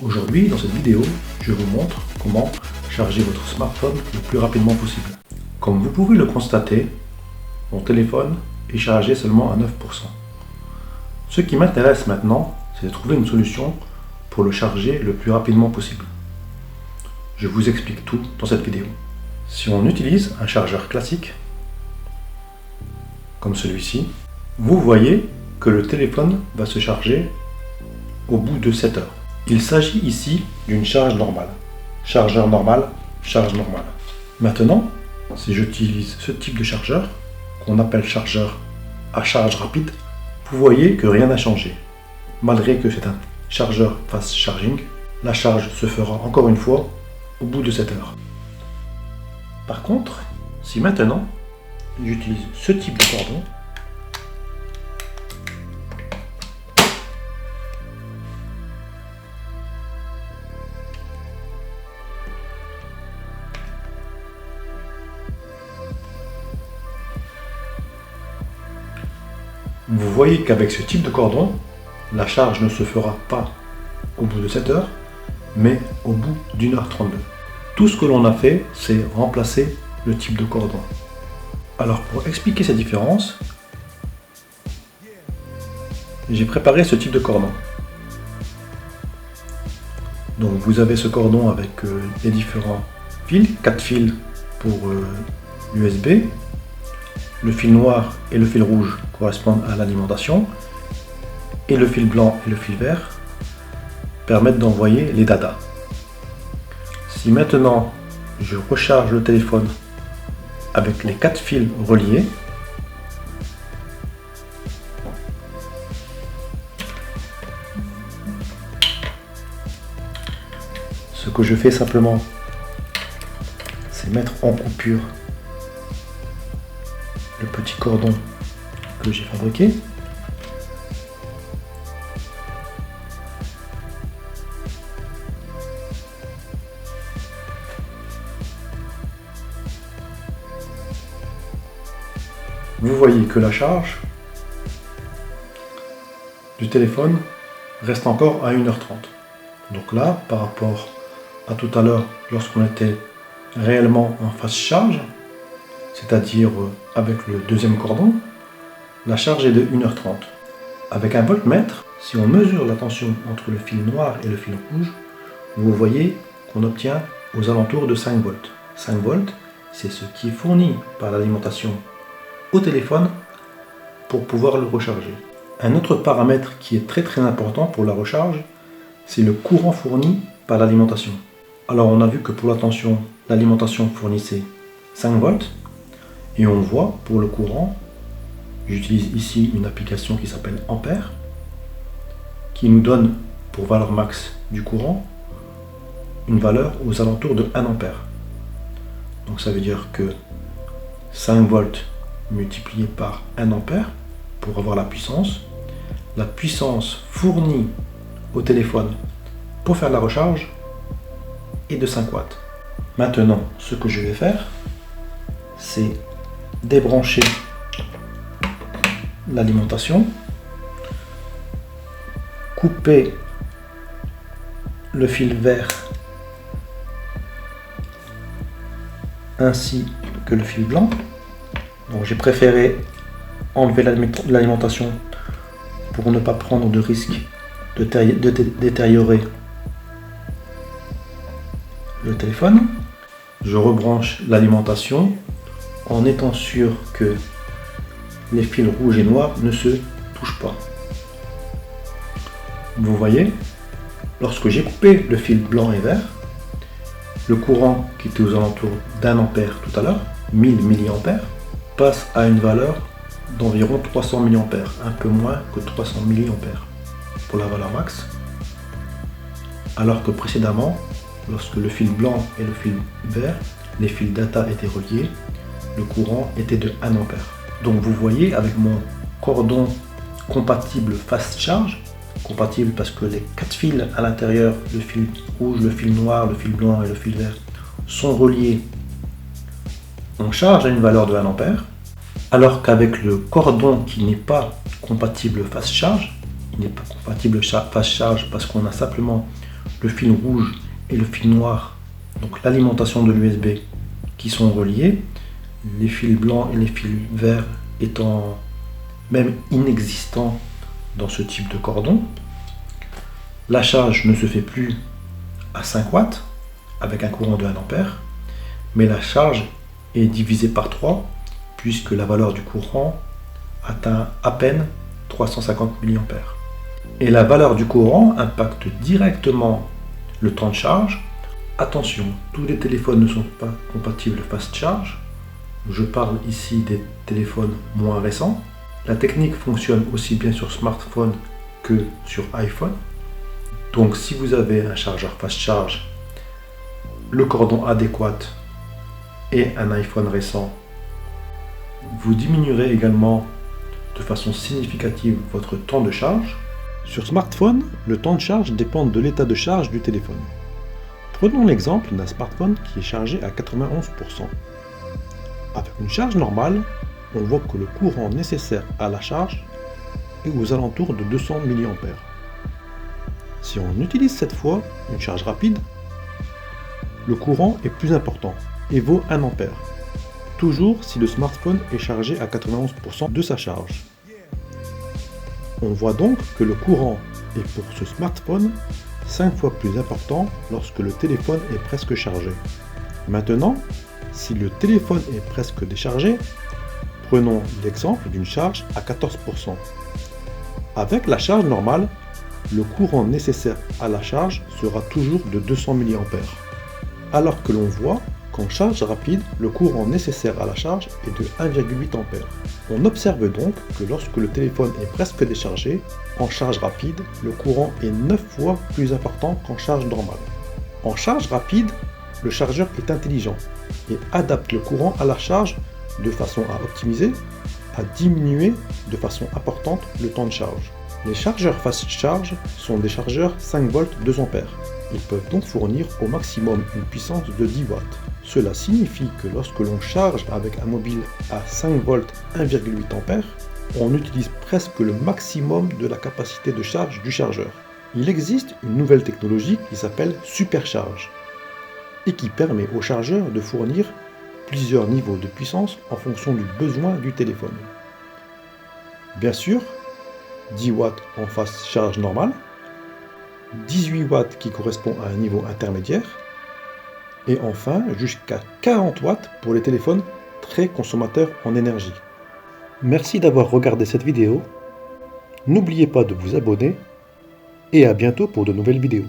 Aujourd'hui, dans cette vidéo, je vous montre comment charger votre smartphone le plus rapidement possible. Comme vous pouvez le constater, mon téléphone est chargé seulement à 9%. Ce qui m'intéresse maintenant, c'est de trouver une solution pour le charger le plus rapidement possible. Je vous explique tout dans cette vidéo. Si on utilise un chargeur classique, comme celui-ci, vous voyez que le téléphone va se charger au bout de 7 heures. Il s'agit ici d'une charge normale. Chargeur normal, charge normale. Maintenant, si j'utilise ce type de chargeur, qu'on appelle chargeur à charge rapide, vous voyez que rien n'a changé. Malgré que c'est un chargeur fast charging, la charge se fera encore une fois au bout de 7 heures. Par contre, si maintenant j'utilise ce type de cordon, vous voyez qu'avec ce type de cordon, la charge ne se fera pas au bout de 7 heures, mais au bout d'1h32. Tout ce que l'on a fait, c'est remplacer le type de cordon. Alors pour expliquer cette différence, j'ai préparé ce type de cordon. Donc vous avez ce cordon avec les différents fils, 4 fils pour l'USB. Le fil noir et le fil rouge correspondent à l'alimentation et le fil blanc et le fil vert permettent d'envoyer les data. Si maintenant je recharge le téléphone avec les 4 fils reliés, ce que je fais simplement, c'est mettre en coupure le petit cordon que j'ai fabriqué. Vous voyez que la charge du téléphone reste encore à 1h30. Donc là, par rapport à tout à l'heure, lorsqu'on était réellement en phase charge, c'est-à-dire avec le deuxième cordon, la charge est de 1h30. Avec un voltmètre, si on mesure la tension entre le fil noir et le fil rouge, vous voyez qu'on obtient aux alentours de 5 volts. 5 volts, c'est ce qui est fourni par l'alimentation au téléphone pour pouvoir le recharger. Un autre paramètre qui est très important pour la recharge, c'est le courant fourni par l'alimentation. Alors on a vu que pour la tension, l'alimentation fournissait 5 volts. Et on voit pour le courant, j'utilise ici une application qui s'appelle Ampère, qui nous donne pour valeur max du courant une valeur aux alentours de 1 ampère. Donc ça veut dire que 5 volts multiplié par 1 ampère pour avoir la puissance. La puissance fournie au téléphone pour faire la recharge est de 5 watts. Maintenant, ce que je vais faire, c'est débrancher l'alimentation, couper le fil vert ainsi que le fil blanc. Donc j'ai préféré enlever l'alimentation pour ne pas prendre de risque de détériorer le téléphone. Je rebranche l'alimentation en étant sûr que les fils rouges et noirs ne se touchent pas. Vous voyez, lorsque j'ai coupé le fil blanc et vert, le courant qui était aux alentours d'1 ampère tout à l'heure, 1000 mA, passe à une valeur d'environ 300 mA, un peu moins que 300 mA pour la valeur max, alors que précédemment, lorsque le fil blanc et le fil vert, les fils data étaient reliés, le courant était de 1 ampère. Donc vous voyez, avec mon cordon compatible fast charge, compatible parce que les 4 fils à l'intérieur, le fil rouge, le fil noir, le fil blanc et le fil vert, sont reliés, on charge à une valeur de 1 ampère, alors qu'avec le cordon qui n'est pas compatible fast charge, il n'est pas compatible fast charge parce qu'on a simplement le fil rouge et le fil noir, donc l'alimentation de l'USB, qui sont reliés, les fils blancs et les fils verts étant même inexistants dans ce type de cordon. La charge ne se fait plus à 5 watts avec un courant de 1 ampère, mais la charge est divisée par 3 puisque la valeur du courant atteint à peine 350 mA. Et la valeur du courant impacte directement le temps de charge. Attention, tous les téléphones ne sont pas compatibles fast charge. Je parle ici des téléphones moins récents. La technique fonctionne aussi bien sur smartphone que sur iPhone. Donc si vous avez un chargeur fast charge, le cordon adéquat et un iPhone récent, vous diminuerez également de façon significative votre temps de charge. Sur smartphone, le temps de charge dépend de l'état de charge du téléphone. Prenons l'exemple d'un smartphone qui est chargé à 91%. Avec une charge normale, on voit que le courant nécessaire à la charge est aux alentours de 200 mA. Si on utilise cette fois une charge rapide, le courant est plus important et vaut 1 ampère. Toujours si le smartphone est chargé à 91% de sa charge. On voit donc que le courant est pour ce smartphone 5 fois plus important lorsque le téléphone est presque chargé. Maintenant, si le téléphone est presque déchargé, prenons l'exemple d'une charge à 14%. Avec la charge normale, le courant nécessaire à la charge sera toujours de 200 mA. Alors que l'on voit qu'en charge rapide, le courant nécessaire à la charge est de 1,8 A. On observe donc que lorsque le téléphone est presque déchargé, en charge rapide, le courant est 9 fois plus important qu'en charge normale. En charge rapide, le chargeur est intelligent et adapte le courant à la charge de façon à optimiser, à diminuer de façon importante le temps de charge. Les chargeurs fast charge sont des chargeurs 5 volts 2 ampères. Ils peuvent donc fournir au maximum une puissance de 10 watts. Cela signifie que lorsque l'on charge avec un mobile à 5 volts 1,8 ampères, on utilise presque le maximum de la capacité de charge du chargeur. Il existe une nouvelle technologie qui s'appelle supercharge et qui permet au chargeur de fournir plusieurs niveaux de puissance en fonction du besoin du téléphone. Bien sûr, 10 watts en fast charge normale, 18 watts qui correspond à un niveau intermédiaire, et enfin jusqu'à 40 watts pour les téléphones très consommateurs en énergie. Merci d'avoir regardé cette vidéo. N'oubliez pas de vous abonner et à bientôt pour de nouvelles vidéos.